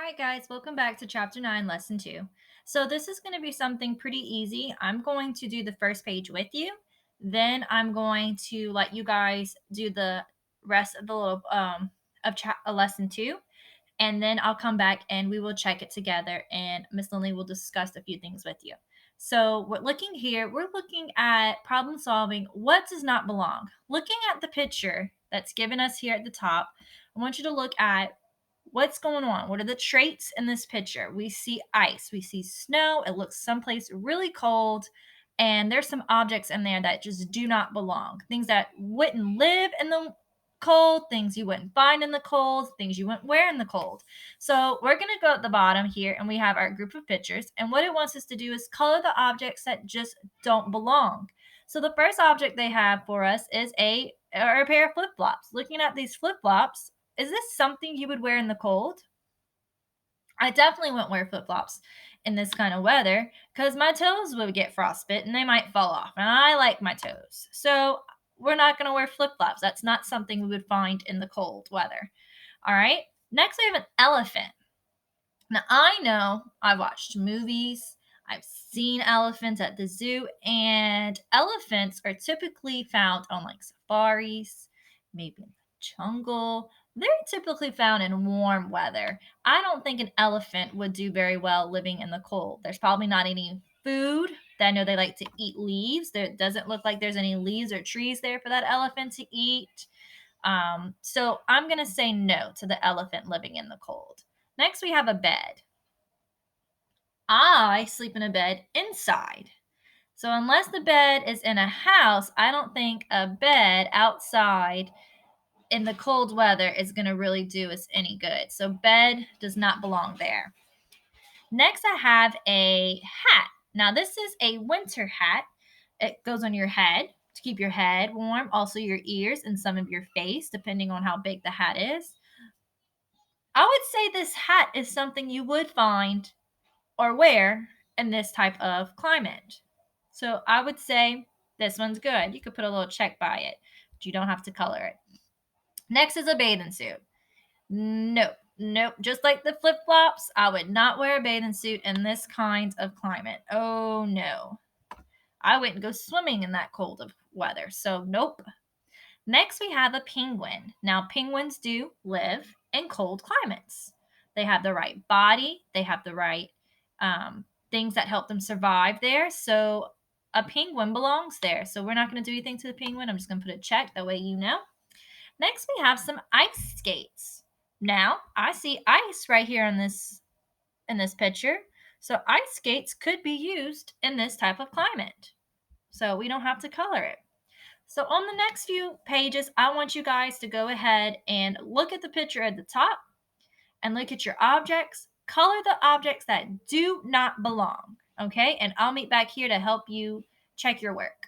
right, guys, welcome back to Chapter 9, Lesson 2. So, this is going to be something pretty easy. I'm going to do the first page with you. Then, I'm going to let you guys do the rest of the little lesson 2. And then I'll come back and we will check it together. And Miss Lindley will discuss a few things with you. So, we're looking here, we're looking at problem solving. What does not belong? Looking at the picture that's given us here at the top, I want you to look at what's going on? What are the traits in this picture? We see ice, we see snow. It looks someplace really cold. And there's some objects in there that just do not belong. Things that wouldn't live in the cold, things you wouldn't find in the cold, things you wouldn't wear in the cold. So we're going to go at the bottom here and we have our group of pictures. And what it wants us to do is color the objects that just don't belong. So the first object they have for us is a pair of flip flops. Looking at these flip flops, is this something you would wear in the cold? I definitely wouldn't wear flip flops in this kind of weather because my toes would get frostbite and they might fall off. And I like my toes. So we're not going to wear flip flops. That's not something we would find in the cold weather. All right. Next, we have an elephant. Now, I know I've watched movies, I've seen elephants at the zoo, and elephants are typically found on like safaris, maybe in the jungle. They're typically found in warm weather. I don't think an elephant would do very well living in the cold. There's probably not any food. I know they like to eat leaves. There doesn't look like there's any leaves or trees there for that elephant to eat. So I'm going to say no to the elephant living in the cold. Next, we have a bed. I sleep in a bed inside. So, unless the bed is in a house, I don't think a bed outside in the cold weather is going to really do us any good. So, bed does not belong there. Next, I have a hat. Now, this is a winter hat. It goes on your head to keep your head warm, also your ears and some of your face, depending on how big the hat is. I would say this hat is something you would find or wear in this type of climate. So I would say this one's good. You could put a little check by it, but you don't have to color it. Next is a bathing suit. Nope. Nope. Just like the flip flops, I would not wear a bathing suit in this kind of climate. Oh no. I wouldn't go swimming in that cold of weather. So nope. Next, we have a penguin. Now, penguins do live in cold climates. They have the right body, they have the right things that help them survive there. So, a penguin belongs there. So, we're not going to do anything to the penguin. I'm just going to put a check. That way, you know. Next, we have some ice skates. Now, I see ice right here in this picture. So, ice skates could be used in this type of climate. So, we don't have to color it. So on the next few pages, I want you guys to go ahead and look at the picture at the top and look at your objects. Color the objects that do not belong. Okay. And I'll meet back here to help you check your work.